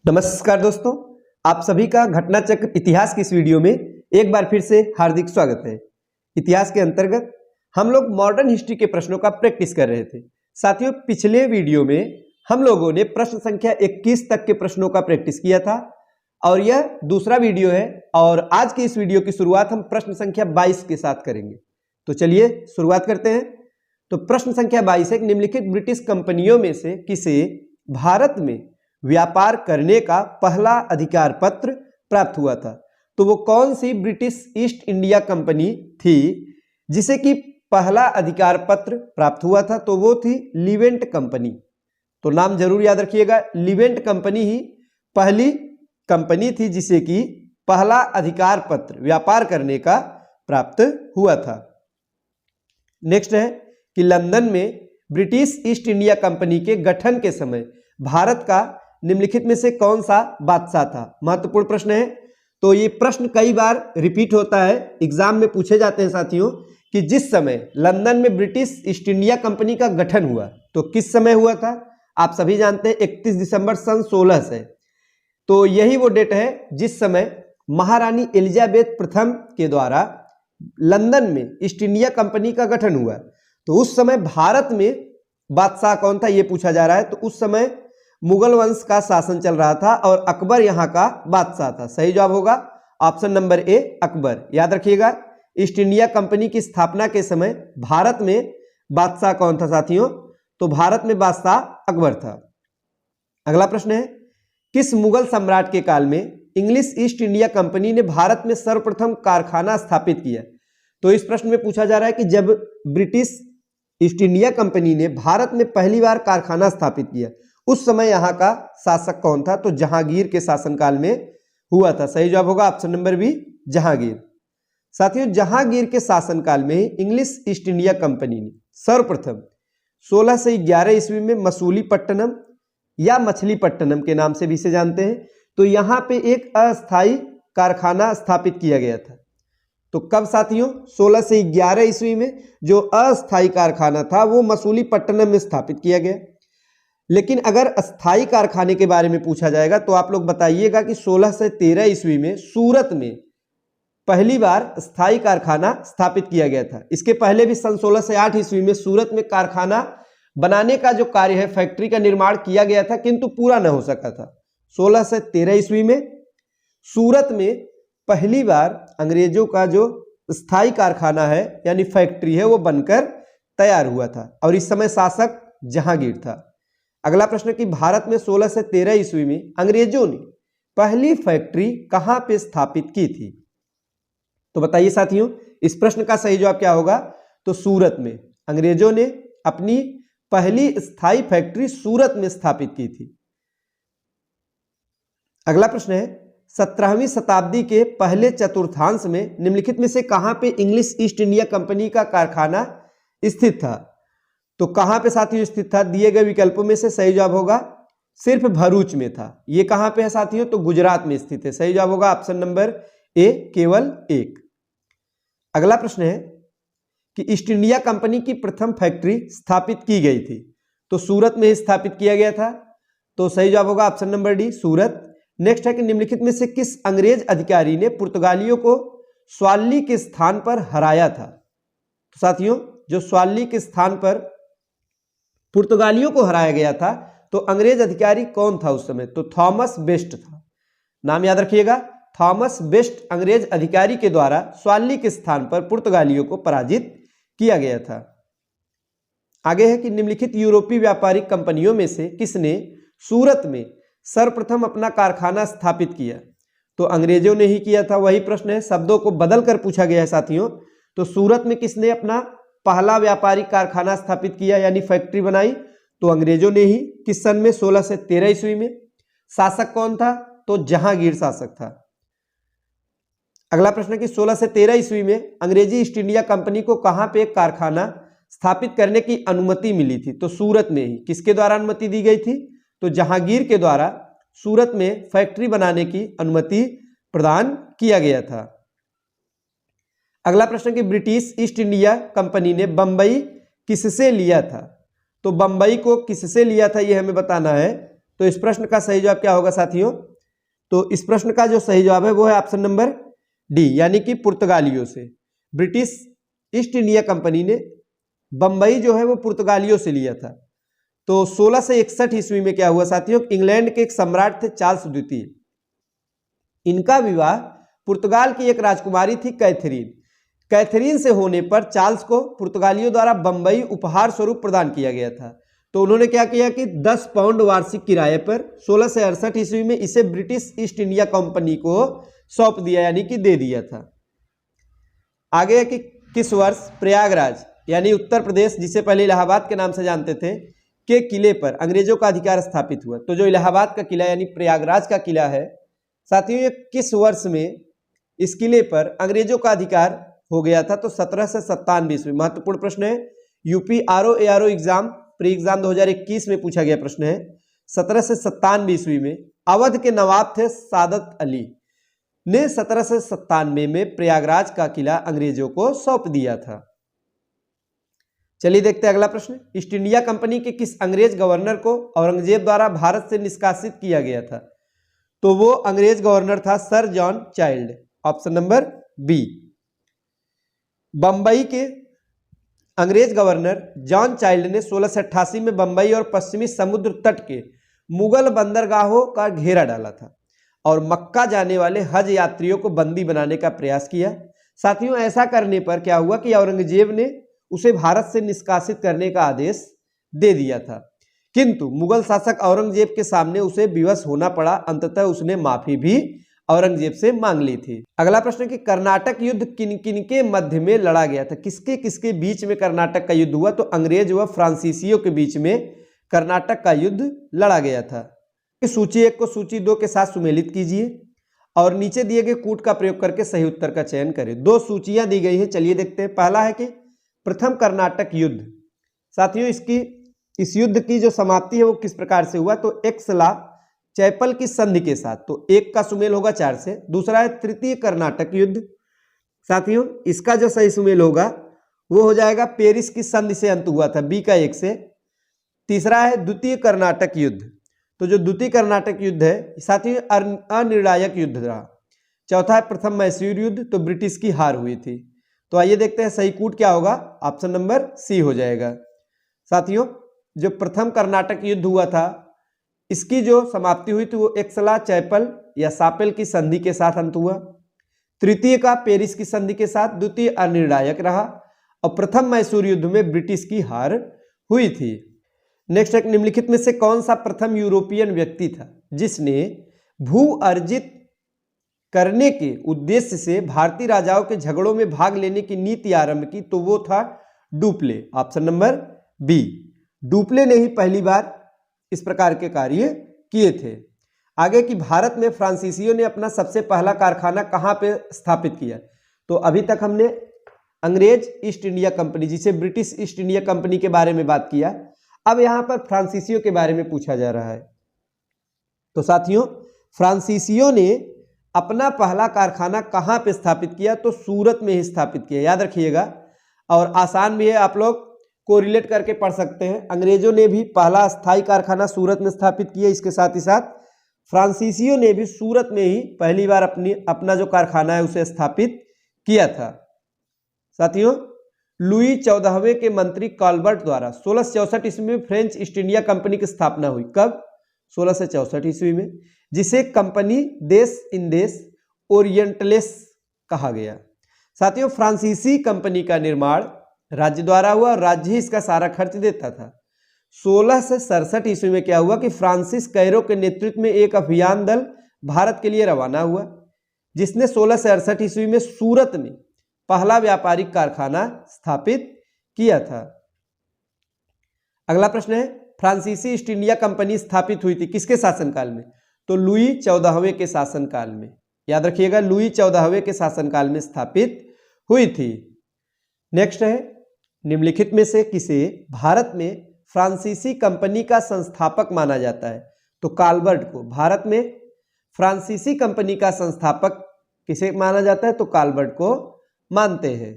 नमस्कार दोस्तों, आप सभी का घटना चक्र इतिहास की इस वीडियो में एक बार फिर से हार्दिक स्वागत है। इतिहास के अंतर्गत हम लोग मॉडर्न हिस्ट्री के प्रश्नों का प्रैक्टिस कर रहे थे। साथियों, पिछले वीडियो में हम लोगों ने प्रश्न संख्या 21 तक के प्रश्नों का प्रैक्टिस किया था और यह दूसरा वीडियो है और आज की इस वीडियो की शुरुआत हम प्रश्न संख्या 22 के साथ करेंगे। तो चलिए शुरुआत करते हैं। तो प्रश्न संख्या 22 है, निम्नलिखित ब्रिटिश कंपनियों में से किसे भारत में व्यापार करने का पहला अधिकार पत्र प्राप्त हुआ था? तो वो कौन सी ब्रिटिश ईस्ट इंडिया कंपनी थी जिसे कि पहला अधिकार पत्र प्राप्त हुआ था? तो वो थी लीवेंट कंपनी। तो नाम जरूर याद रखिएगा, लीवेंट कंपनी ही पहली कंपनी थी जिसे कि पहला अधिकार पत्र व्यापार करने का प्राप्त हुआ था। नेक्स्ट है कि लंदन में ब्रिटिश ईस्ट इंडिया कंपनी के गठन के समय भारत का निम्नलिखित में से कौन सा बादशाह था? महत्वपूर्ण प्रश्न है। तो ये प्रश्न कई बार रिपीट होता है, एग्जाम में पूछे जाते हैं साथियों कि जिस समय लंदन में ब्रिटिश ईस्ट इंडिया कंपनी का गठन हुआ तो किस समय हुआ था? आप सभी जानते हैं 31 दिसंबर सन 1600 से। तो यही वो डेट है जिस समय महारानी एलिजाबेथ प्रथम के द्वारा लंदन में ईस्ट इंडिया कंपनी का गठन हुआ। तो उस समय भारत में बादशाह कौन था ये पूछा जा रहा है। तो उस समय मुगल वंश का शासन चल रहा था और अकबर यहाँ का बादशाह था। सही जवाब होगा ऑप्शन नंबर ए, अकबर। याद रखिएगा, ईस्ट इंडिया कंपनी की स्थापना के समय भारत में बादशाह कौन था साथियों? तो भारत में बादशाह अकबर था। अगला प्रश्न है, किस मुगल सम्राट के काल में इंग्लिश ईस्ट इंडिया कंपनी ने भारत में सर्वप्रथम कारखाना स्थापित किया? तो इस प्रश्न में पूछा जा रहा है कि जब ब्रिटिश ईस्ट इंडिया कंपनी ने भारत में पहली बार कारखाना स्थापित किया उस समय यहाँ का शासक कौन था? तो जहांगीर के शासनकाल में हुआ था। सही जवाब होगा ऑप्शन नंबर बी, जहांगीर। साथियों, जहांगीर के शासनकाल में इंग्लिश ईस्ट इंडिया कंपनी ने सर्वप्रथम 16 से 11 ईस्वी में मसूलीपट्टनम या मछलीपट्टनम के नाम से भी इसे जानते हैं, तो यहाँ पे एक अस्थायी कारखाना स्थापित किया गया था। तो कब साथियों? 16 से 11 ईस्वी में जो अस्थायी कारखाना था वो मसूलीपट्टनम में स्थापित किया गया। लेकिन अगर अस्थायी कारखाने के बारे में पूछा जाएगा तो आप लोग बताइएगा कि 16 से 13 ईस्वी में सूरत में पहली बार स्थायी कारखाना स्थापित किया गया था। इसके पहले भी सन 16 से 8 ईस्वी में सूरत में कारखाना बनाने का जो कार्य है, फैक्ट्री का निर्माण किया गया था किंतु पूरा न हो सका था। 16 से 13 ईस्वी में सूरत में पहली बार अंग्रेजों का जो स्थायी कारखाना है यानी फैक्ट्री है वो बनकर तैयार हुआ था और इस समय शासक जहांगीर था। अगला प्रश्न कि भारत में 16 से 13 ईस्वी में अंग्रेजों ने पहली फैक्ट्री कहां पे स्थापित की थी? तो बताइए साथियों, इस प्रश्न का सही जवाब क्या होगा? तो सूरत में अंग्रेजों ने अपनी पहली स्थायी फैक्ट्री सूरत में स्थापित की थी। अगला प्रश्न है, 17वीं शताब्दी के पहले चतुर्थांश में निम्नलिखित में से कहां पे इंग्लिश ईस्ट इंडिया कंपनी का कारखाना स्थित था? तो कहां पे साथियों स्थित था? दिए गए विकल्पों में से सही जवाब होगा सिर्फ भरूच में था। ये कहां पे है साथियों? तो गुजरात में स्थित है। सही जवाब होगा ऑप्शन नंबर ए, केवल एक। अगला प्रश्न है कि ईस्ट इंडिया कंपनी की प्रथम फैक्ट्री स्थापित की गई थी, तो सूरत में स्थापित किया गया था। तो सही जवाब होगा ऑप्शन नंबर डी, सूरत। नेक्स्ट है कि निम्नलिखित में से किस अंग्रेज अधिकारी ने पुर्तगालियों को स्वाली के स्थान पर हराया था? तो साथियों, जो स्वाली के स्थान पर पुर्तगालियों को हराया गया था तो अंग्रेज अधिकारी कौन था उस समय? तो थॉमस बेस्ट था। नाम याद रखिएगा, थॉमस बेस्ट अंग्रेज अधिकारी के द्वारा स्वाली के स्थान पर पुर्तगालियों को पराजित किया गया था। आगे है कि निम्नलिखित यूरोपीय व्यापारिक कंपनियों में से किसने सूरत में सर्वप्रथम अपना कारखाना स्थापित किया? तो अंग्रेजों ने ही किया था। वही प्रश्न है, शब्दों को बदल कर पूछा गया है साथियों। तो सूरत में किसने अपना पहला व्यापारिक कारखाना स्थापित किया यानी फैक्ट्री बनाई? तो अंग्रेजों ने ही। किस सन में? 16 से 13 ईस्वी में। शासक कौन था? तो जहांगीर शासक था। अगला प्रश्न कि 16 से 13 ईस्वी में अंग्रेजी ईस्ट इंडिया कंपनी को कहां पे एक कारखाना स्थापित करने की अनुमति मिली थी? तो सूरत में ही। किसके द्वारा अनुमति दी गई थी? तो जहांगीर के द्वारा सूरत में फैक्ट्री बनाने की अनुमति प्रदान किया गया था। अगला प्रश्न कि ब्रिटिश ईस्ट इंडिया कंपनी ने बंबई किससे लिया था? तो बंबई को किससे लिया था ये हमें बताना है। तो इस प्रश्न का सही जवाब क्या होगा साथियों? तो इस प्रश्न का जो सही जवाब है वो है ऑप्शन नंबर डी, यानी कि पुर्तगालियों से। ब्रिटिश ईस्ट इंडिया कंपनी ने बंबई जो है वो पुर्तगालियों से लिया था। तो 1661 ईस्वी में क्या हुआ साथियों? इंग्लैंड के एक सम्राट थे चार्ल्स द्वितीय, इनका विवाह पुर्तगाल की एक राजकुमारी थी कैथरीन। कैथरीन से होने पर चार्ल्स को पुर्तगालियों द्वारा बंबई उपहार स्वरूप प्रदान किया गया था। तो उन्होंने क्या किया कि 10 पाउंड वार्षिक किराए पर 1668 ईस्वी में इसे ब्रिटिश ईस्ट इंडिया कंपनी को सौंप दिया, यानी कि दे दिया था। आगे है कि किस वर्ष प्रयागराज यानी उत्तर प्रदेश, जिसे पहले इलाहाबाद के नाम से जानते थे, के किले पर अंग्रेजों का अधिकार स्थापित हुआ? तो जो इलाहाबाद का किला यानी प्रयागराज का किला है साथियों, ये किस वर्ष में इस किले पर अंग्रेजों का अधिकार हो गया था? तो 1797 ईस्वी। महत्वपूर्ण प्रश्न है, UP RO exam pre exam 2021 में पूछा गया प्रश्न है। 1797 ईस्वी में अवध के नवाब थे सादत अली ने 1797 में प्रयागराज का किला अंग्रेजों को सौंप दिया था। चलिए देखते हैं अगला प्रश्न। ईस्ट इंडिया कंपनी के किस अंग्रेज गवर्नर को औरंगजेब द्वारा भारत से निष्कासित किया गया था? तो वो अंग्रेज गवर्नर था sir John Child, option number B. Bombay के अंग्रेज गवर्नर जॉन चाइल्ड ने 1688 में बंबई और पश्चिमी समुद्र तट के मुगल बंदरगाहों का घेरा डाला था और मक्का जाने वाले हज यात्रियों को बंदी बनाने का प्रयास किया। साथियों, ऐसा करने पर क्या हुआ कि औरंगजेब ने उसे भारत से निष्कासित करने का आदेश दे दिया था, किंतु मुगल शासक औरंगजेब के सामने उसे विवश होना पड़ा। अंततः उसने माफी भी औरंगजेब से मांग ली थी। अगला प्रश्न कि कर्नाटक युद्ध किन किन के मध्य में लड़ा गया था? किसके किसके बीच में कर्नाटक का युद्ध हुआ? तो अंग्रेज व फ्रांसीसियों के बीच में कर्नाटक का युद्ध लड़ा गया था। सूची 1 को सूची 2 के साथ सुमेलित कीजिए और नीचे दिए गए कूट का प्रयोग करके सही उत्तर का चयन करें। 2 सूचियां दी गई हैं, चलिए देखते हैं। पहला है कि प्रथम कर्नाटक युद्ध। साथियों, इस युद्ध की जो समाप्ति है वो किस प्रकार से हुआ? तो एक्सला चैपल की संधि के साथ। तो 1 का सुमेल होगा 4 से। दूसरा है तृतीय कर्नाटक युद्ध। साथियों, इसका जो सही सुमेल होगा वो हो जाएगा पेरिस की संधि से अंत हुआ था, बी का 1 से। तीसरा है द्वितीय कर्नाटक युद्ध। तो जो द्वितीय कर्नाटक युद्ध है साथियों अनिर्णायक युद्ध रहा। चौथा है प्रथम मैसूर युद्ध, तो ब्रिटिश की हार हुई थी। तो आइए देखते हैं सही कूट क्या होगा, ऑप्शन नंबर सी हो जाएगा। साथियों, जो प्रथम कर्नाटक युद्ध हुआ था इसकी जो समाप्ति हुई थी वो एक्सला चैपल या सापेल की संधि के साथ अंत हुआ। तृतीय का पेरिस की संधि के साथ, द्वितीय अनिर्णायक रहा और प्रथम मैसूर युद्ध में ब्रिटिश की हार हुई थी। नेक्स्ट एक, निम्नलिखित में से कौन सा प्रथम यूरोपियन व्यक्ति था जिसने भू अर्जित करने के उद्देश्य से भारतीय राजाओं के झगड़ों में भाग लेने की नीति आरंभ की? तो वो था Dupleix, option number B. Dupleix ने ही पहली बार इस प्रकार के कार्य किए थे। आगे कि भारत में फ्रांसीसियों ने अपना सबसे पहला कारखाना कहां पे स्थापित किया? तो अभी तक हमने अंग्रेज ईस्ट इंडिया कंपनी, जिसे ब्रिटिश ईस्ट इंडिया कंपनी के बारे में बात किया। अब यहां पर फ्रांसीसियों के बारे में पूछा जा रहा है। तो साथियों, फ्रांसीसियों ने अपना पहला कारखाना कहां पे स्थापित किया? तो सूरत में ही स्थापित किया, याद रखिएगा। और आसान भी है, आप लोग को रिलेट करके पढ़ सकते हैं। अंग्रेजों ने भी पहला स्थायी कारखाना सूरत में स्थापित किया, इसके साथ ही साथ फ्रांसीसियों ने भी सूरत में ही पहली बार अपना जो कारखाना है उसे स्थापित किया था। साथियों, लुई 14वें के मंत्री कॉलबर्ट द्वारा 1664 ईस्वी में फ्रेंच ईस्ट इंडिया कंपनी की स्थापना हुई। कब? 1664 ईस्वी में, जिसे कंपनी देश इन देश ओरिएंटलेस कहा गया। साथियों, फ्रांसीसी कंपनी का निर्माण राज्य द्वारा हुआ और राज्य ही इसका सारा खर्च देता था। 1667 ईस्वी में क्या हुआ कि फ्रांसिस कैरो के नेतृत्व में एक अभियान दल भारत के लिए रवाना हुआ, जिसने 1668 ईस्वी में सूरत में पहला व्यापारिक कारखाना स्थापित किया था। अगला प्रश्न है, फ्रांसीसी ईस्ट इंडिया कंपनी स्थापित हुई थी किसके शासनकाल में? तो लुई 14वें के शासनकाल में। याद रखिएगा, लुई 14वें के शासनकाल में स्थापित हुई थी। नेक्स्ट है, निम्नलिखित में से किसे भारत में फ्रांसीसी कंपनी का संस्थापक माना जाता है? तो काल्बर्ट को भारत में फ्रांसीसी कंपनी का संस्थापक किसे माना जाता है? तो काल्बर्ट को मानते हैं।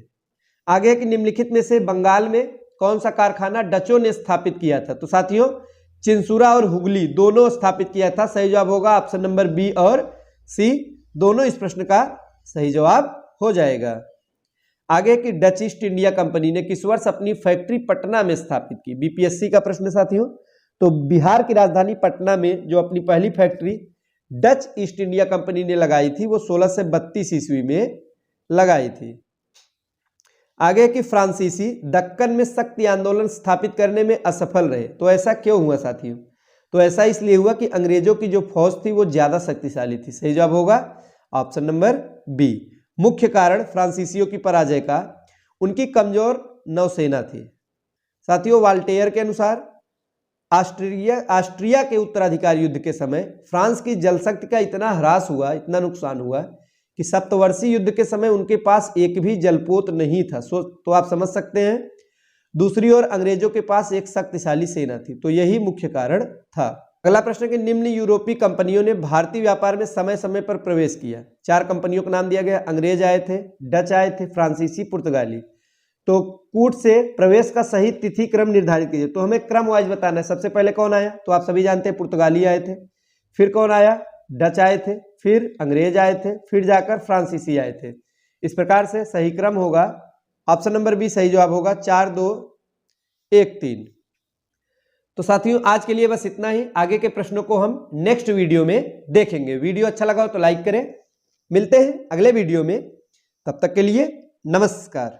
आगे कि निम्नलिखित में से बंगाल में कौन सा कारखाना डचों ने स्थापित किया था? तो साथियों, चिंसुरा और हुगली दोनों स्थापित किया था? सही जवाब होगा ऑप्शन नंबर बी और सी, दोनों इस प्रश्न का सही जवाब हो जाएगा। आगे की डच ईस्ट इंडिया कंपनी ने किस वर्ष अपनी फैक्ट्री पटना में स्थापित की? बीपीएससी का प्रश्न साथियों। तो बिहार की राजधानी पटना में जो अपनी पहली factory Dutch east India company ने लगाई थी वो 1632 ईस्वी में लगाई थी। आगे की फ्रांसीसी दक्कन में शक्ति आंदोलन स्थापित करने में असफल रहे, तो ऐसा क्यों हुआ साथियों? तो ऐसा इसलिए हुआ कि अंग्रेजों की जो फौज थी वो ज्यादा शक्तिशाली थी। सही जवाब होगा ऑप्शन नंबर बी। मुख्य कारण फ्रांसीसियों की पराजय का उनकी कमजोर नौसेना थी। साथियों, वाल्टेयर के अनुसार ऑस्ट्रिया के उत्तराधिकार युद्ध के समय फ्रांस की जलशक्ति का इतना ह्रास हुआ, इतना नुकसान हुआ कि सप्तवर्षीय युद्ध के समय उनके पास एक भी जलपोत नहीं था। तो आप समझ सकते हैं। दूसरी ओर अंग्रेजों के पास एक शक्तिशाली सेना थी, तो यही मुख्य कारण था। अगला प्रश्न कि निम्न यूरोपीय कंपनियों ने भारतीय व्यापार में समय समय पर प्रवेश किया। 4 कंपनियों का नाम दिया गया। अंग्रेज आए थे, डच आए थे, फ्रांसीसी, पुर्तगाली। तो कूट से प्रवेश का सही तिथि क्रम निर्धारित कीजिए। तो हमें क्रम वाइज बताना है। सबसे पहले कौन आया? तो आप सभी जानते हैं पुर्तगाली आए थे, फिर कौन आया? डच आए थे, फिर अंग्रेज आए थे, फिर जाकर फ्रांसीसी आए थे। इस प्रकार से सही क्रम होगा ऑप्शन नंबर बी सही जवाब होगा 4 2 1 3। तो साथियों आज के लिए बस इतना ही। आगे के प्रश्नों को हम नेक्स्ट वीडियो में देखेंगे। वीडियो अच्छा लगा हो तो लाइक करें। मिलते हैं अगले वीडियो में, तब तक के लिए नमस्कार।